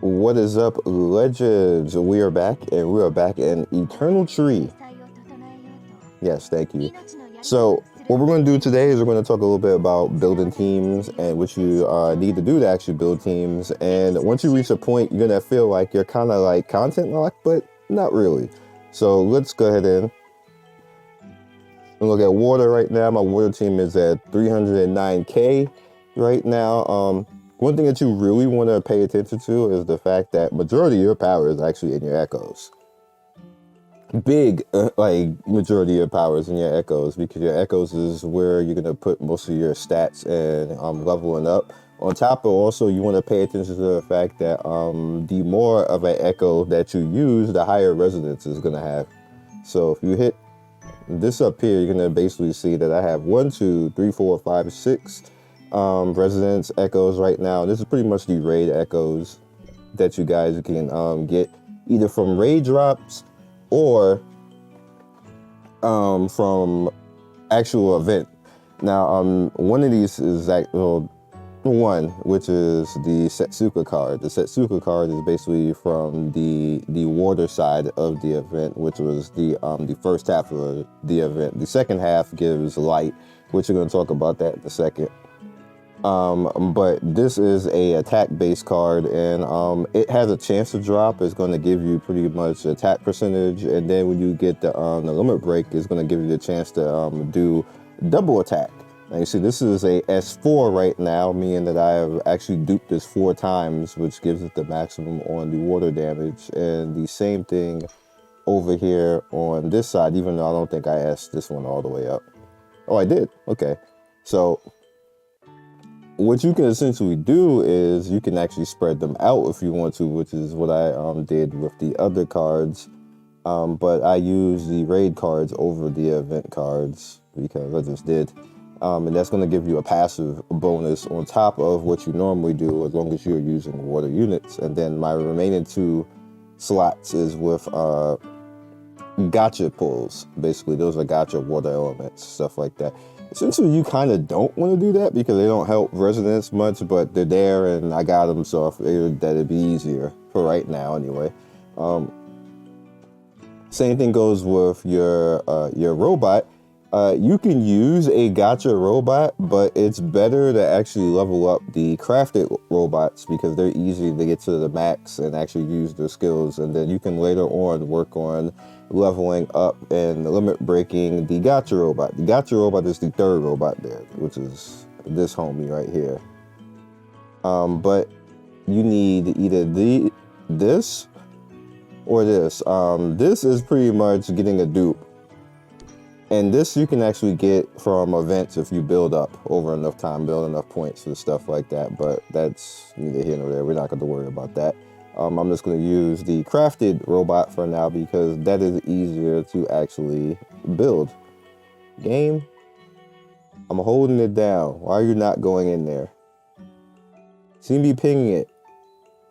What is up, legends? We are back, and we are back in Eternal Tree. Yes, thank you. So what we're going to do today is we're going to talk a little bit about building teams and what you need to do to actually build teams. And once you reach a point, you're going to feel like you're kind of like content locked, but not really. So let's go ahead and look at water right now. My water team is at 309k right now. One thing that you really want to pay attention to is the fact that majority of your power is actually in your echoes. Big, like majority of your power is in your echoes, because your echoes is where you're going to put most of your stats and leveling up. On top of also, you want to pay attention to the fact that the more of an echo that you use, the higher resonance is going to have. So if you hit this up here, you're going to basically see that I have 1, 2, 3, 4, 5, 6 resonance echoes right now. This is pretty much the raid echoes that you guys can get either from raid drops or from actual event. Now one of these is one, which is the Setsuka card. The Setsuka card is basically from the water side of the event, which was the first half of the event. The second half gives light, which we're going to talk about that in a second. But this is a attack-based card, and it has a chance to drop. It's going to give you pretty much attack percentage, and then when you get the limit break, it's going to give you the chance to do double attack. Now you see, this is a S4 right now, meaning that I have actually duped this 4 times, which gives it the maximum on the water damage. And the same thing over here on this side, even though I don't think I asked this one all the way up. Oh, I did. Okay, so what you can essentially do is you can actually spread them out if you want to, which is what I did with the other cards. But I use the raid cards over the event cards because I just did. And that's going to give you a passive bonus on top of what you normally do, as long as you're using water units. And then my remaining 2 slots is with gacha pulls. Basically, those are gacha water elements, stuff like that. Essentially, you kind of don't want to do that because they don't help resonance much, but they're there and I got them, so I figured that it'd be easier for right now anyway. Same thing goes with your robot. You can use a gacha robot, but it's better to actually level up the crafted robots because they're easy to get to the max and actually use their skills. And then you can later on work on leveling up and limit breaking the gacha robot. The gacha robot is the 3rd robot there, which is this homie right here. But you need either this or this. This is pretty much getting a dupe. And this you can actually get from events if you build up over enough time, build enough points and stuff like that. But that's neither here nor there. We're not going to worry about that. I'm just going to use the crafted robot for now because that is easier to actually build. Game, I'm holding it down. Why are you not going in there? See me pinging it.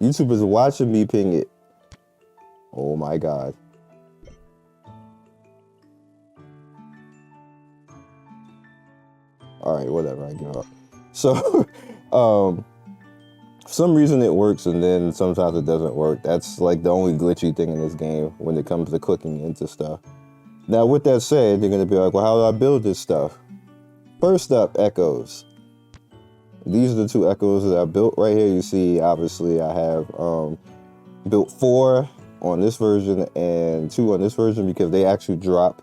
YouTube is watching me ping it. Oh my God. All right, whatever, I give up. So, for some reason it works and then sometimes it doesn't work. That's like the only glitchy thing in this game when it comes to clicking into stuff. Now, with that said, you're gonna be like, well, how do I build this stuff? First up, echoes. These are the 2 echoes that I built right here. You see, obviously, I have built 4 on this version and 2 on this version because they actually drop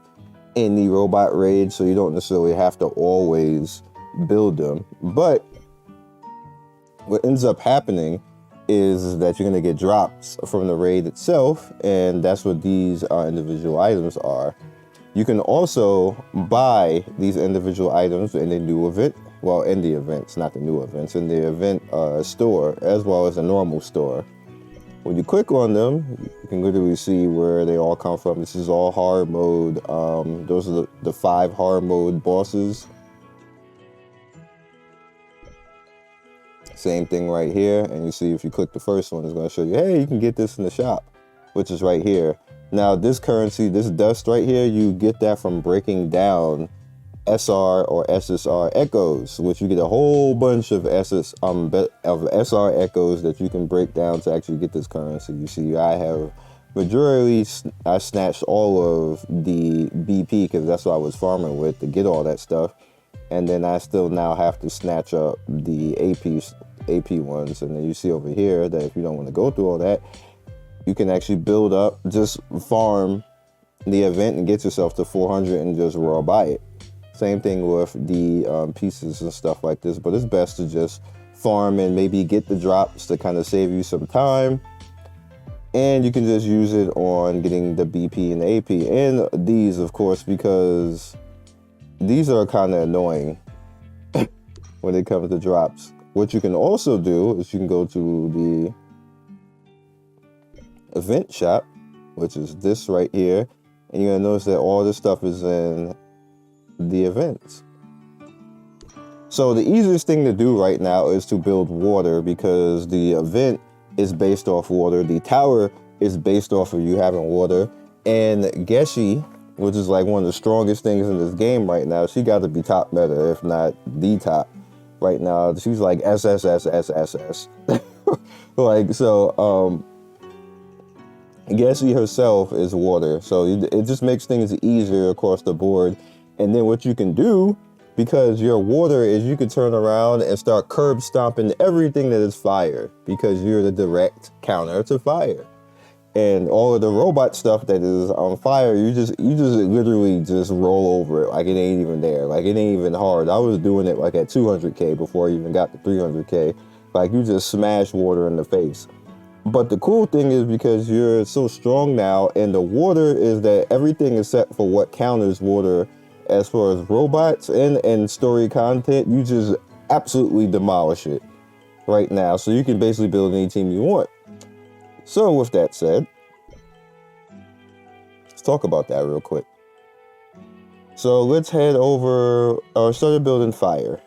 in the robot raid, so you don't necessarily have to always build them. But what ends up happening is that you're going to get drops from the raid itself, and that's what these individual items are. You can also buy these individual items in the new event, well, in the events, not the new events, in the event store, as well as the normal store. When you click on them, you can literally see where they all come from. This is all hard mode. Those are the 5 hard mode bosses. Same thing right here. And you see if you click the first one, it's going to show you, hey, you can get this in the shop, which is right here. Now, this currency, this dust right here, you get that from breaking down SR or SSR echoes, which you get a whole bunch of SR echoes that you can break down to actually get this currency. You see, I snatched all of the BP because that's what I was farming with to get all that stuff, and then I still now have to snatch up the AP ones. And then you see over here that if you don't want to go through all that, you can actually build up, just farm the event and get yourself to 400 and just raw buy it. Same thing with the pieces and stuff like this, but it's best to just farm and maybe get the drops to kind of save you some time. And you can just use it on getting the BP and the AP. And these, of course, because these are kind of annoying when it comes to drops. What you can also do is you can go to the event shop, which is this right here. And you're gonna notice that all this stuff is in the events. So the easiest thing to do right now is to build water, because the event is based off water. The tower is based off of you having water. And Geshi, which is like one of the strongest things in this game right now, she got to be top meta, if not the top right now. She's like SSSSSS. Like, so, Geshi herself is water. So it just makes things easier across the board. And then what you can do, because you're water, is you can turn around and start curb stomping everything that is fire, because you're the direct counter to fire. And all of the robot stuff that is on fire, you just literally just roll over it like it ain't even there. Like it ain't even hard. I was doing it like at 200k before I even got to 300k. Like you just smash water in the face. But the cool thing is, because you're so strong now, and the water is that everything is set for what counters water. As far as robots and story content, you just absolutely demolish it right now. So you can basically build any team you want. So with that said, let's talk about that real quick. So let's head over, or started building fire.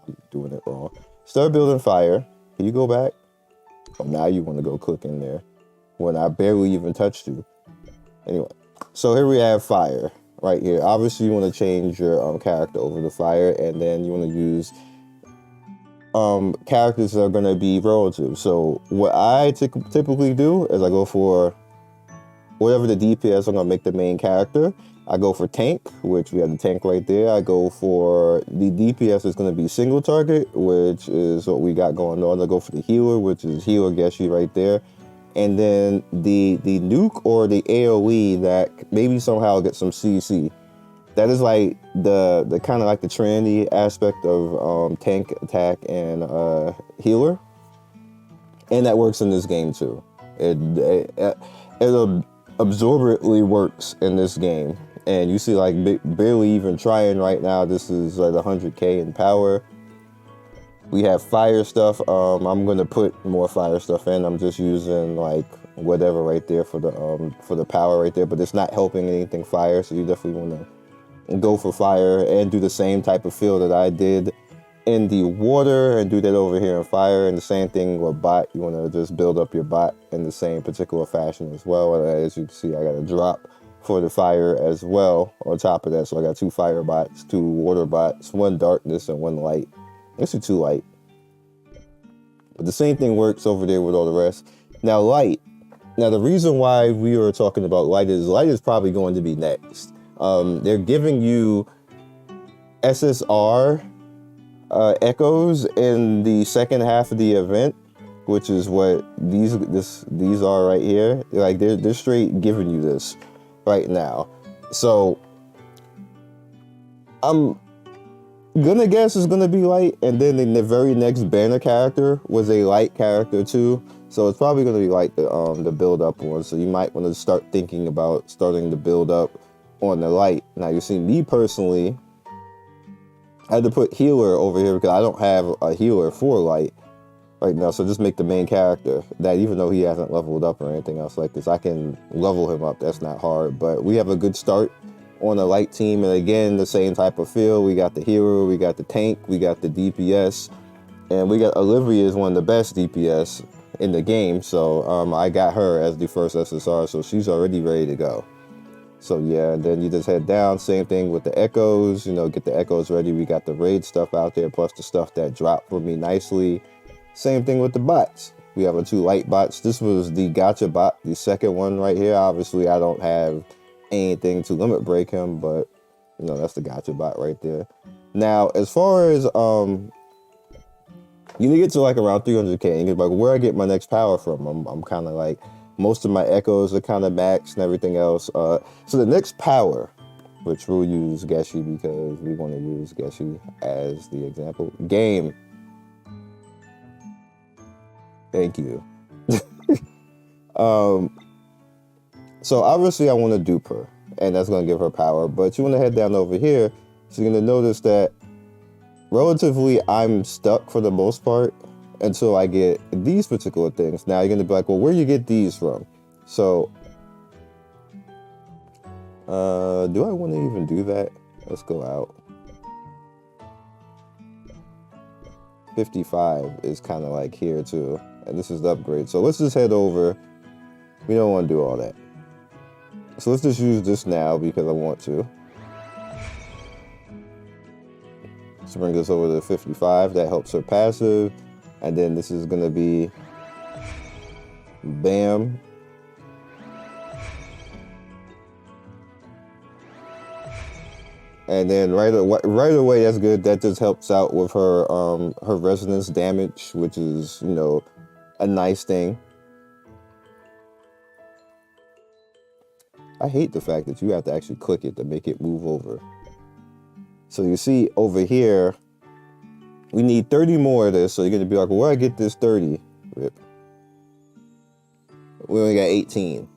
I'm doing it wrong. Start building fire. Can you go back? Oh, now you want to go click in there when I barely even touched you. Anyway, so here we have fire. Right here. Obviously, you want to change your character over to fire, and then you want to use characters that are going to be relative. So what I typically do is I go for whatever the DPS I'm going to make the main character. I go for tank, which we have the tank right there. I go for the DPS is going to be single target, which is what we got going on. I go for the healer, which is healer Geshi right there. And then the nuke or the AoE that maybe somehow gets some CC. That is like the kind of like the trendy aspect of tank, attack, and healer. And that works in this game too. It absorbently works in this game. And you see, like, barely even trying right now. This is like 100k in power. We have fire stuff. I'm gonna put more fire stuff in. I'm just using like whatever right there for the power right there, but it's not helping anything fire. So you definitely want to go for fire and do the same type of fill that I did in the water, and do that over here in fire. And the same thing with bot. You want to just build up your bot in the same particular fashion as well. As you can see, I got a drop for the fire as well on top of that. So I got 2 fire bots, 2 water bots, 1 darkness and 1 light. This is 2 light. But the same thing works over there with all the rest. Now light. Now the reason why we were talking about light is probably going to be next. They're giving you SSR echoes in the second half of the event, which is what these are right here. Like they're straight giving you this right now. So I'm gonna guess it's gonna be light, and then the very next banner character was a light character too, so it's probably gonna be like the build up one. So you might want to start thinking about starting to build up on the light. Now you see, me personally, I had to put healer over here because I don't have a healer for light right now. So just make the main character that, even though he hasn't leveled up or anything else like this, I can level him up. That's not hard, but we have a good start on the light team. And again, the same type of feel. We got the hero, we got the tank, we got the DPS, and we got Olivia is one of the best DPS in the game. So I got her as the first SSR, so she's already ready to go. So yeah, and then you just head down. Same thing with the echoes. You know, get the echoes ready. We got the raid stuff out there, plus the stuff that dropped for me nicely. Same thing with the bots. We have our 2 light bots. This was the Gacha bot, the second one right here. Obviously, I don't have anything to limit break him, but you know, that's the Gacha bot right there. Now, as far as you need to get to like around 300k, and you're like, where I get my next power from? I'm kind of like, most of my echoes are kind of maxed and everything else. So the next power, which we'll use Geshi because we want to use Geshi as the example. Game. Thank you. So obviously I want to dupe her, and that's going to give her power, but you want to head down over here. So you're going to notice that relatively I'm stuck for the most part until I get these particular things. Now you're going to be like, well, where do you get these from? So do I want to even do that? Let's go out. 55 is kind of like here too, and this is the upgrade. So let's just head over. We don't want to do all that. So let's just use this now because I want to. Let's bring this over to 55. That helps her passive. And then this is going to be bam. And then right away, that's good. That just helps out with her her resonance damage, which is, you know, a nice thing. I hate the fact that you have to actually click it to make it move over. So you see over here, we need 30 more of this. So you're going to be like, well, where I get this 30? Rip. We only got 18.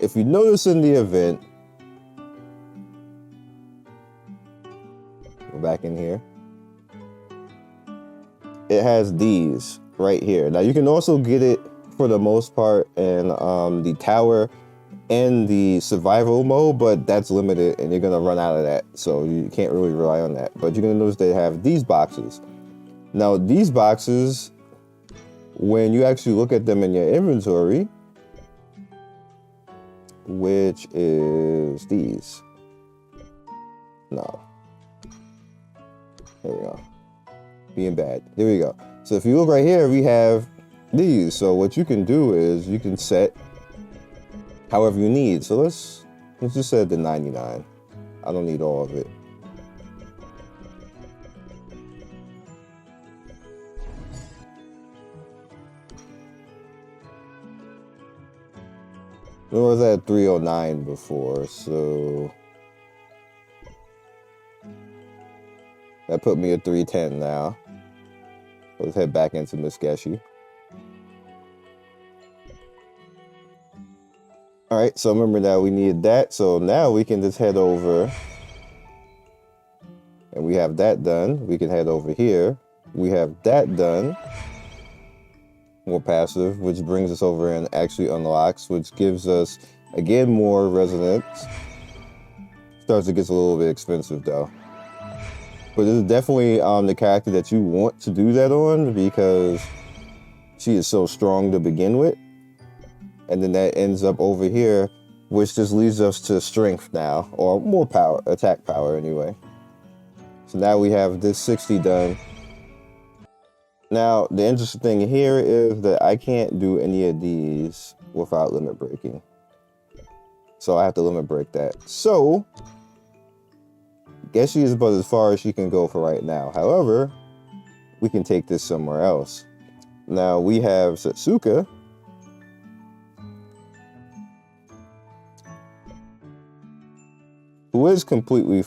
If you notice in the event, go back in here. It has these right here. Now you can also get it for the most part in the tower and the survival mode, but that's limited and you're gonna run out of that. So you can't really rely on that. But you're gonna notice they have these boxes. Now these boxes, when you actually look at them in your inventory, which is these. No. There we go. Being bad. There we go. So if you look right here, we have these. So what you can do is you can set however you need. So let's just set it to 99. I don't need all of it. It was at 309 before, so that put me at 310 now. Let's head back into Miss Geshi. All right, so remember that we needed that. So now we can just head over and we have that done. We can head over here. We have that done. More passive, which brings us over and actually unlocks, which gives us, again, more resonance. Starts to get a little bit expensive though. But this is definitely the character that you want to do that on because she is so strong to begin with. And then that ends up over here, which just leads us to strength now, or more power, attack power anyway. So now we have this 60 done. Now, the interesting thing here is that I can't do any of these without limit breaking. So I have to limit break that. So, guess she is about as far as she can go for right now. However, we can take this somewhere else. Now, we have Satsuka. Who is completely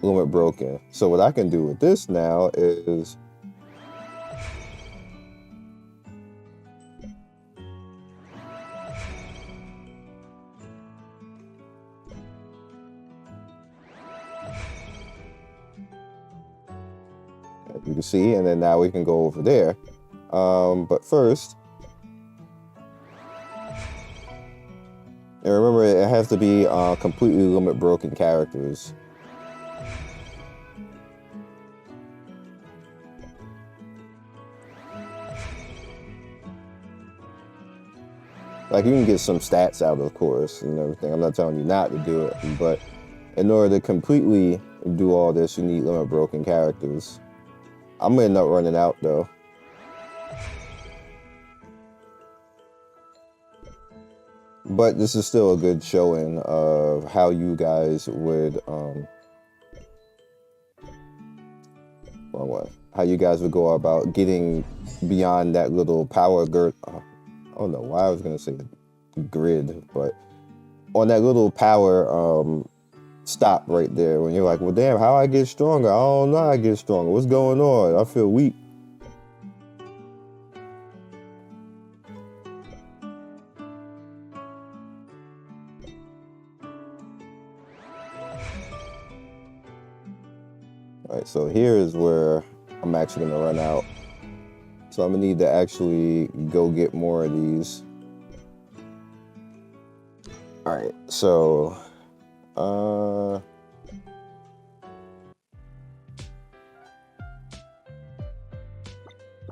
limit broken. So what I can do with this now is you can see, and then now we can go over there. But first, and remember, it has to be completely limit broken characters. Like, you can get some stats out, of course, and everything. I'm not telling you not to do it, but in order to completely do all this, you need limit broken characters. I'm gonna end up running out, though. But this is still a good showing of how you guys would, how you guys would go about getting beyond that little power grid. I don't know why I was gonna say grid, but on that little power stop right there, when you're like, well, damn, how I get stronger? I don't know how I get stronger. What's going on? I feel weak. All right, so here is where I'm actually gonna run out. So I'm gonna need to actually go get more of these. All right, so I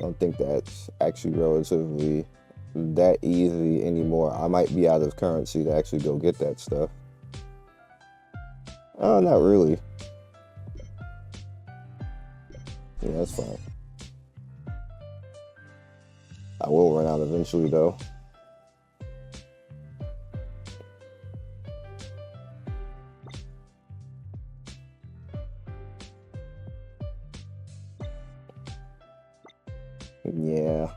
don't think that's actually relatively that easy anymore. I might be out of currency to actually go get that stuff. Oh, not really. Yeah, that's fine. I will run out eventually, though. Yeah.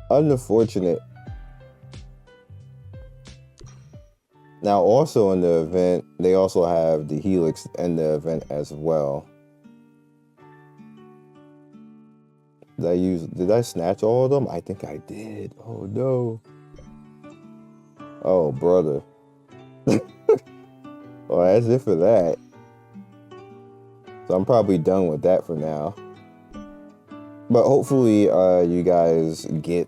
Unfortunate. Now, also in the event, they also have the helix in the event as well. Did I snatch all of them? I think I did. Oh, no. Oh, brother. Well, that's it for that. So I'm probably done with that for now. But hopefully you guys get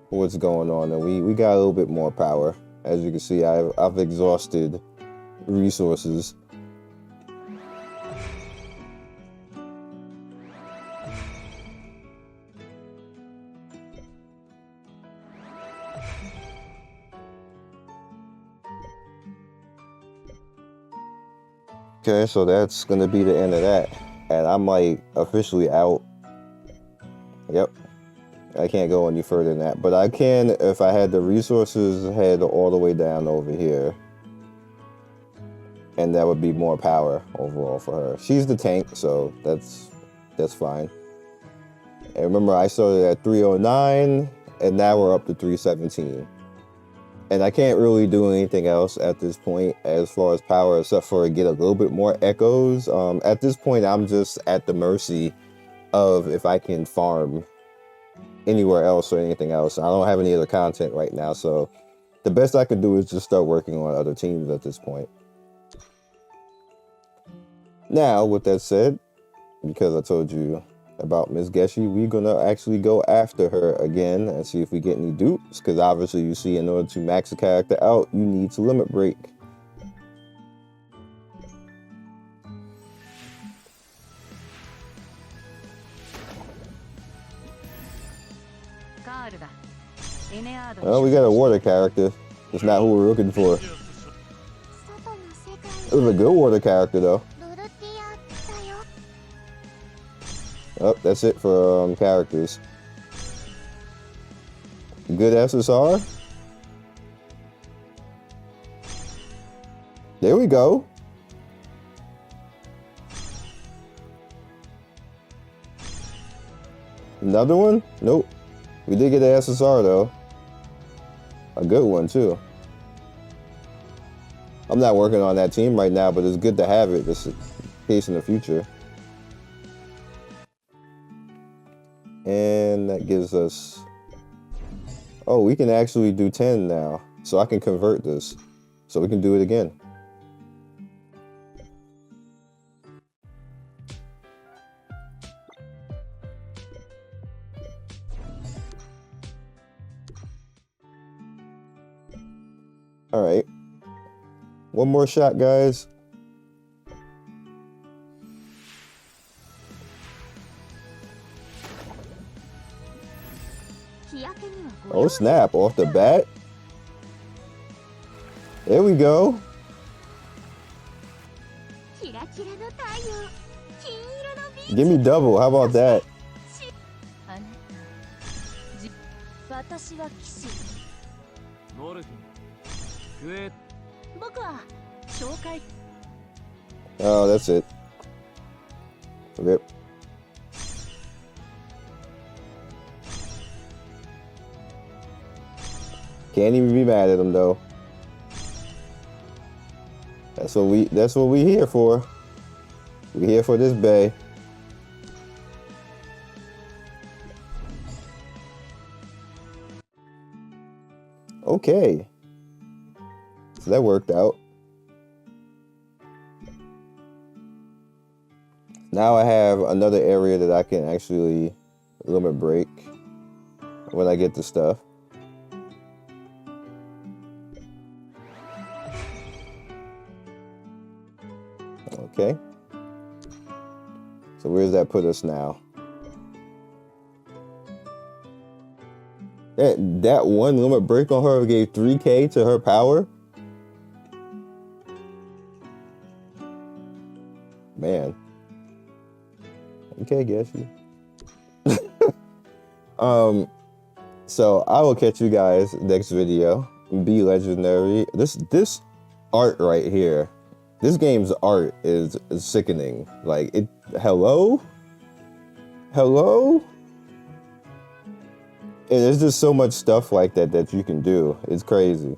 what's going on. And we got a little bit more power. As you can see, I've exhausted resources. Okay, so that's gonna be the end of that. And I'm like officially out. Yep. I can't go any further than that. But I can, if I had the resources, head all the way down over here. And that would be more power overall for her. She's the tank, so that's fine. And remember, I started at 309, and now we're up to 317. And I can't really do anything else at this point as far as power, except for get a little bit more echoes. At this point, I'm just at the mercy of if I can farm anywhere else or anything else. I don't have any other content right now, so the best I can do is just start working on other teams at this point. Now, with that said, because I told you about Miss Geshi, we're gonna actually go after her again and see if we get any dupes, because obviously you see, in order to max a character out, you need to limit break. Oh, we got a water character. It's not who we're looking for. It was a good water character, though. Oh, that's it for characters. Good SSR. There we go. Another one? Nope. We did get an SSR though. A good one too. I'm not working on that team right now, but it's good to have it just in case in the future. And that gives us... Oh, we can actually do 10 now. So I can convert this. So we can do it again. All right. One more shot, guys. Oh snap, off the bat. There we go. Give me double, how about that? Oh, that's it. Rip. Can't even be mad at him though. That's what we here for. We here for this bay. Okay. So that worked out. Now I have another area that I can actually limit break when I get the stuff. Okay. So where does that put us now? That one limit break on her gave 3K to her power? Man. Okay, guess you. So I will catch you guys next video. Be legendary. This art right here, this game's art is sickening. Like it. Hello. And there's just so much stuff like that you can do. It's crazy.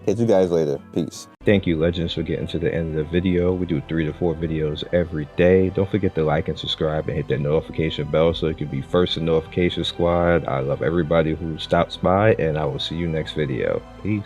Catch you guys later. Peace. Thank you, Legends, for getting to the end of the video. We do 3 to 4 videos every day. Don't forget to like and subscribe and hit that notification bell so you can be first in notification squad. I love everybody who stops by, and I will see you next video. Peace.